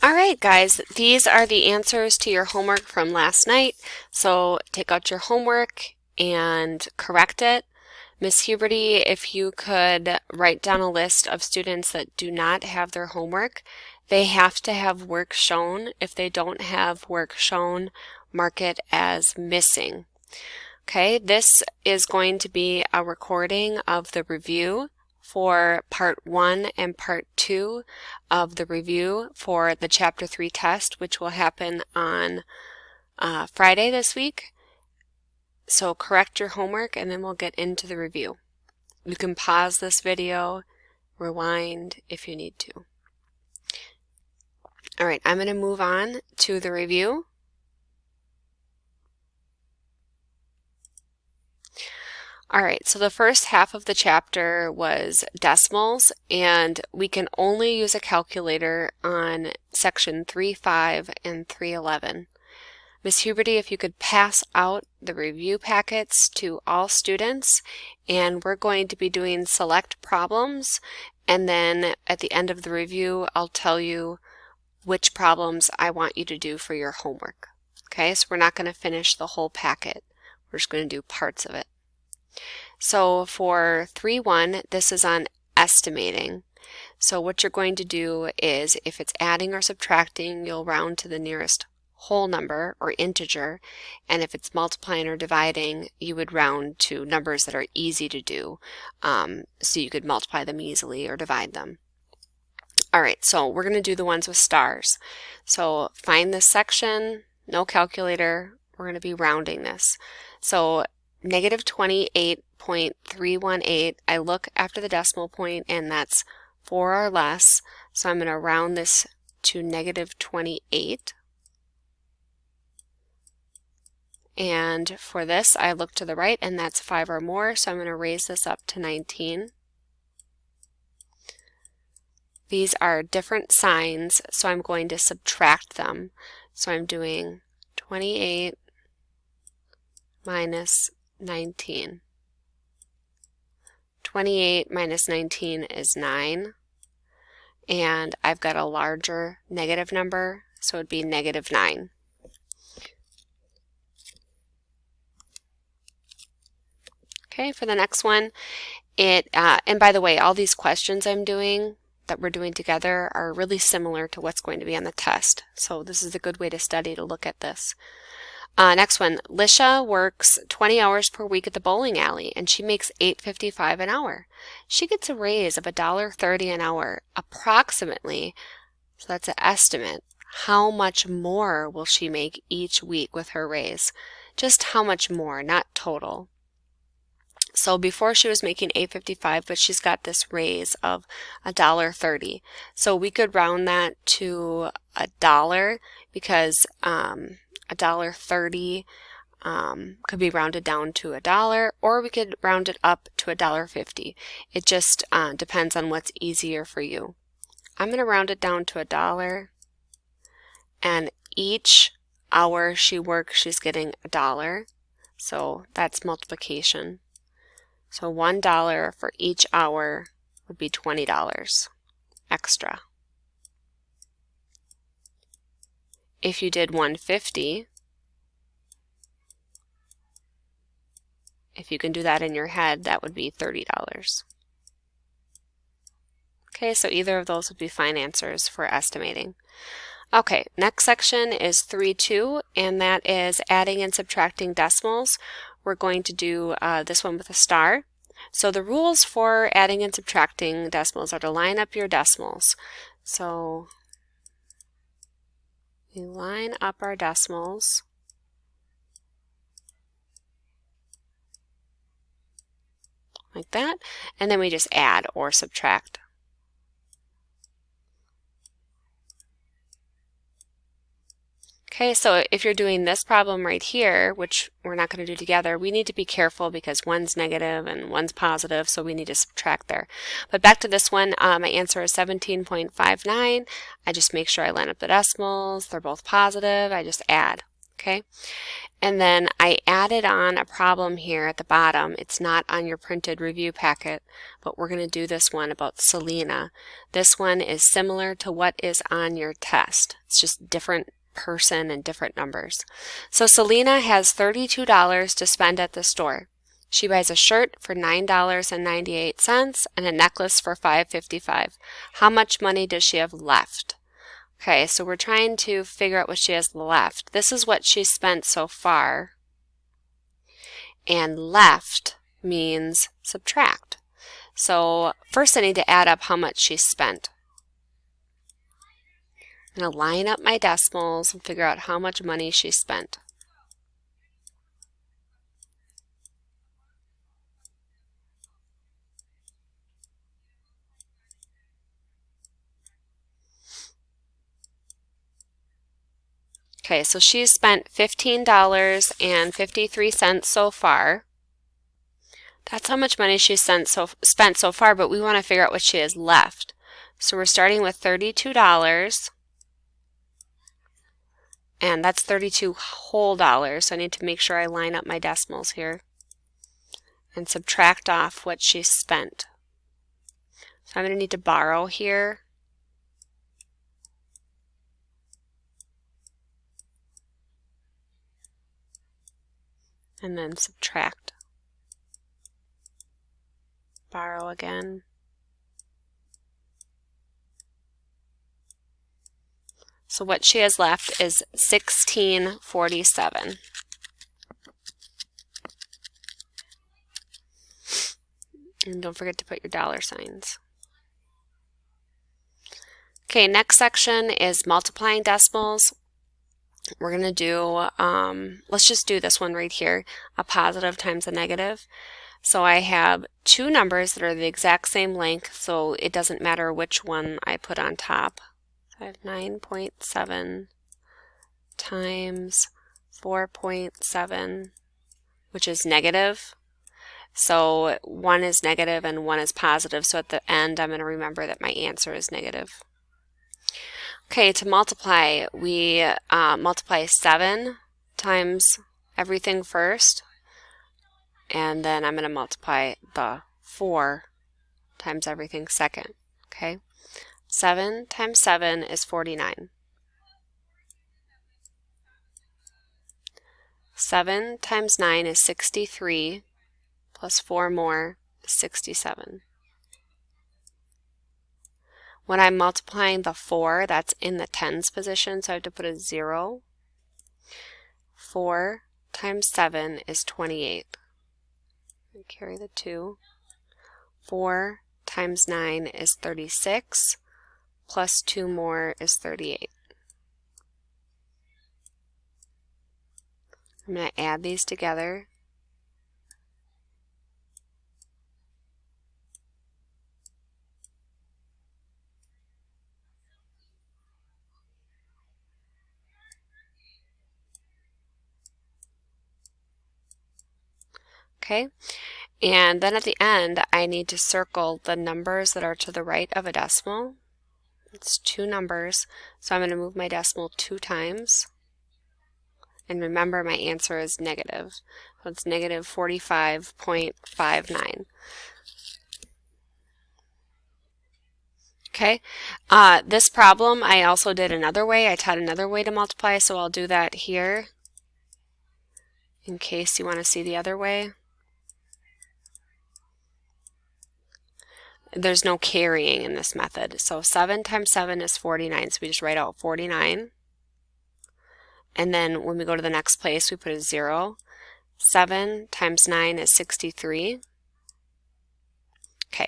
All right, guys, these are the answers to your homework from last night. So take out your homework and correct it. Miss Huberty, if you could write down a list of students that do not have their homework. They have to have work shown. If they don't have work shown, mark it as missing. Okay, this is going to be a recording of the review for part 1 and part 2 of the review for the chapter 3 test, which will happen on Friday this week. So correct your homework and then we'll get into the review. You can pause this video, rewind if you need to. All right, I'm going to move on to the review. All right, so the first half of the chapter was decimals, and we can only use a calculator on section 3.5 and 3.11. Ms. Huberty, if you could pass out the review packets to all students, and we're going to be doing select problems, and then at the end of the review, I'll tell you which problems I want you to do for your homework. Okay, so we're not going to finish the whole packet. We're just going to do parts of it. So for 3.1, this is on estimating. So what you're going to do is, if it's adding or subtracting, you'll round to the nearest whole number or integer, and if it's multiplying or dividing, you would round to numbers that are easy to do, so you could multiply them easily or divide them. All right, so we're going to do the ones with stars. So find this section, no calculator, we're going to be rounding this. So negative 28.318, I look after the decimal point and that's 4 or less, so I'm going to round this to negative 28. And for this, I look to the right and that's 5 or more, so I'm going to raise this up to 19. These are different signs, so I'm going to subtract them. So I'm doing 28 minus 19. 28 minus 19 is 9, and I've got a larger negative number, so it would be negative 9. Okay, for the next one, and by the way, all these questions I'm doing that we're doing together are really similar to what's going to be on the test. So this is a good way to study, to look at this. Next one, Lisha works 20 hours per week at the bowling alley and she makes $8.55 an hour. She gets a raise of $1.30 an hour approximately, so that's an estimate. How much more will she make each week with her raise? Just how much more, not total. So before she was making $8.55, but she's got this raise of $1.30. So we could round that to $1 because $1.30 could be rounded down to $1, or we could round it up to $1.50. It just depends on what's easier for you. I'm going to round it down to $1, and each hour she works, she's getting $1. So that's multiplication. So $1 for each hour would be $20 extra. If you did 150, if you can do that in your head, that would be $30. Okay, so either of those would be fine answers for estimating. Okay, next section is 3.2, and that is adding and subtracting decimals. We're going to do this one with a star. So the rules for adding and subtracting decimals are to line up your decimals. So we line up our decimals. Like that, and then we just add or subtract. Okay, so if you're doing this problem right here, which we're not going to do together, we need to be careful because one's negative and one's positive, so we need to subtract there. But back to this one, my answer is 17.59. I just make sure I line up the decimals. They're both positive. I just add. Okay, and then I added on a problem here at the bottom. It's not on your printed review packet, but we're going to do this one about Selena. This one is similar to what is on your test. It's just different person and different numbers. So Selena has $32 to spend at the store. She buys a shirt for $9.98 and a necklace for $5.55. How much money does she have left? Okay, so we're trying to figure out what she has left. This is what she's spent so far. And left means subtract. So first I need to add up how much she spent. I'm going to line up my decimals and figure out how much money she spent. Okay, so she's spent $15.53 so far. That's how much money she's spent so far, but we want to figure out what she has left. So we're starting with $32, and that's 32 whole dollars. So I need to make sure I line up my decimals here and subtract off what she spent. So I'm going to need to borrow here. And then subtract. Borrow again. So what she has left is $16.47. And don't forget to put your dollar signs. Okay, next section is multiplying decimals. We're going to do, let's just do this one right here, a positive times a negative. So I have two numbers that are the exact same length, so it doesn't matter which one I put on top. So I have 9.7 times 4.7, which is negative. So one is negative and one is positive, so at the end I'm going to remember that my answer is negative. Okay, to multiply, we multiply 7 times everything first, and then I'm going to multiply the 4 times everything second. Okay, 7 times 7 is 49. 7 times 9 is 63, plus 4 more is 67. When I'm multiplying the 4, that's in the tens position, so I have to put a 0. 4 times 7 is 28. I carry the 2. 4 times 9 is 36, plus 2 more is 38. I'm going to add these together. Okay, and then at the end I need to circle the numbers that are to the right of a decimal. It's two numbers, so I'm going to move my decimal 2 times. And remember, my answer is negative. So it's negative 45.59. Okay, this problem I also did another way. I taught another way to multiply, so I'll do that here in case you want to see the other way. There's no carrying in this method. So 7 times 7 is 49, so we just write out 49. And then when we go to the next place, we put a 0. 7 times 9 is 63. Okay,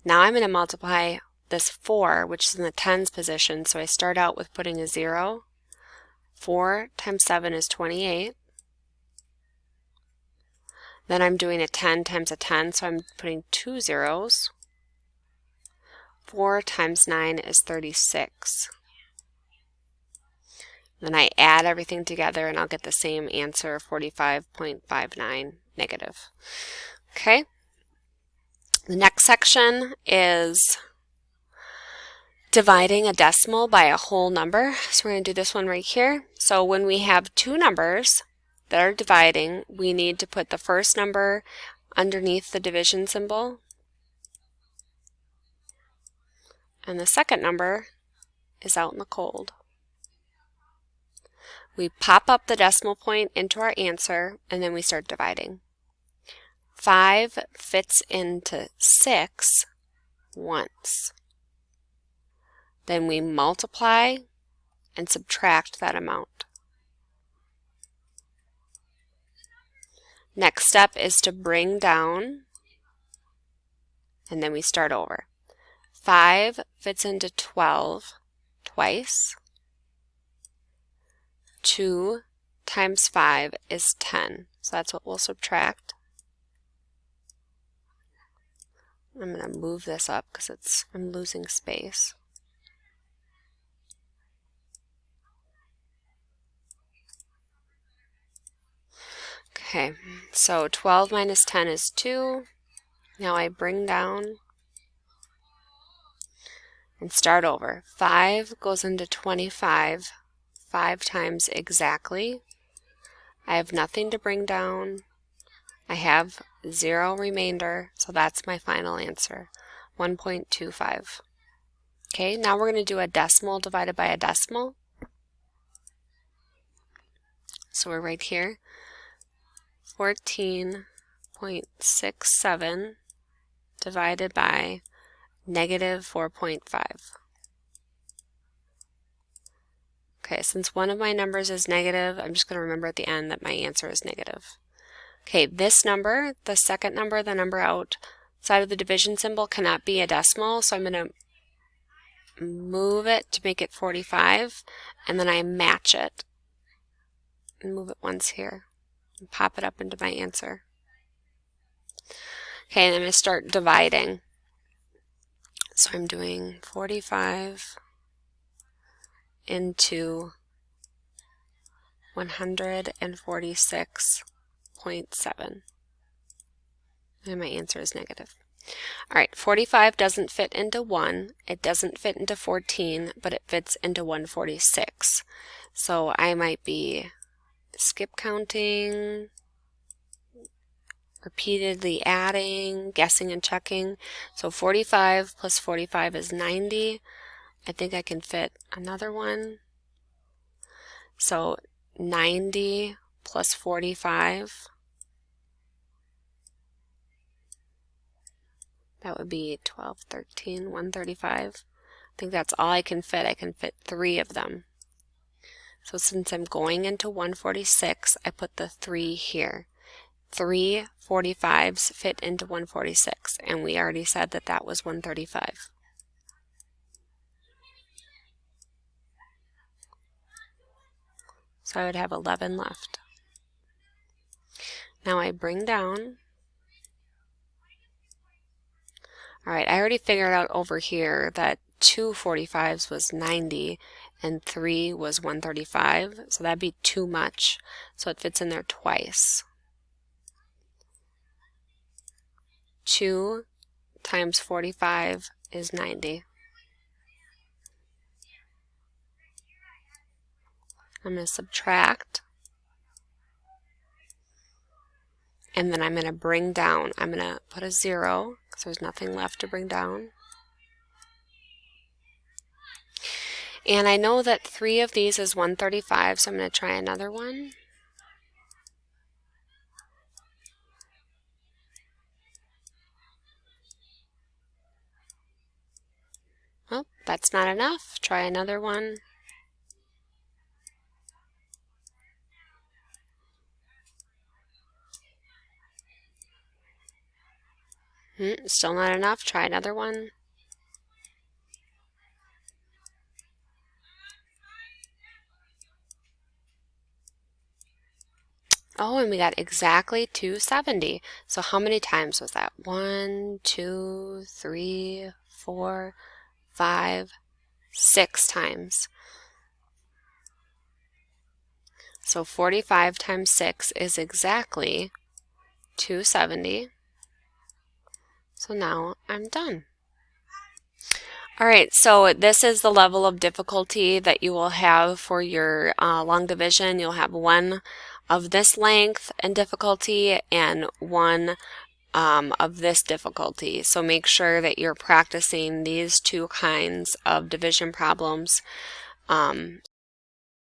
now I'm going to multiply this 4, which is in the tens position, so I start out with putting a 0. 4 times 7 is 28. Then I'm doing a 10 times a 10, so I'm putting 2 zeros. 4 times 9 is 36. Then I add everything together and I'll get the same answer, 45.59 negative. Okay. The next section is dividing a decimal by a whole number. So we're going to do this one right here. So when we have two numbers that are dividing, we need to put the first number underneath the division symbol, and the second number is out in the cold. We pop up the decimal point into our answer, and then we start dividing. 5 fits into 6 once. Then we multiply and subtract that amount. Next step is to bring down, and then we start over. 5 fits into 12 twice. 2 times 5 is 10, so that's what we'll subtract. I'm going to move this up because I'm losing space. Okay, so 12 minus 10 is 2. Now I bring down and start over. 5 goes into 25 5 times exactly. I have nothing to bring down. I have 0 remainder, so that's my final answer, 1.25. Okay, now we're going to do a decimal divided by a decimal. So we're right here. 14.67 divided by negative 4.5. Okay, since one of my numbers is negative, I'm just going to remember at the end that my answer is negative. Okay, this number, the second number, the number outside of the division symbol, cannot be a decimal, so I'm going to move it to make it 45, and then I match it and move it once here and pop it up into my answer. Okay, and I'm going to start dividing. So I'm doing 45 into 146.7. And my answer is negative. Alright, 45 doesn't fit into 1, it doesn't fit into 14, but it fits into 146. So I might be skip counting, repeatedly adding, guessing and checking. So 45 plus 45 is 90. I think I can fit another one. So 90 plus 45, that would be 12, 13, 135. I think that's all I can fit. I can fit 3 of them. So since I'm going into 146, I put the 3 here. 3 45s fit into 146, and we already said that that was 135. So I would have 11 left. Now I bring down. Alright, I already figured out over here that 2 45s was 90 and 3 was 135, so that'd be too much, so it fits in there twice. 2 times 45 is 90. I'm going to subtract, and then I'm going to bring down. I'm going to put a 0 because there's nothing left to bring down. And I know that 3 of these is 135, so I'm going to try another one. Oh, that's not enough. Try another one. Still not enough. Try another one. Oh, and we got exactly 270. So how many times was that? 1, 2, 3, 4, 5, 6 times. So 45 times 6 is exactly 270. So now I'm done. All right, so this is the level of difficulty that you will have for your long division. You'll have one of this length and difficulty and one of this difficulty. So make sure that you're practicing these two kinds of division problems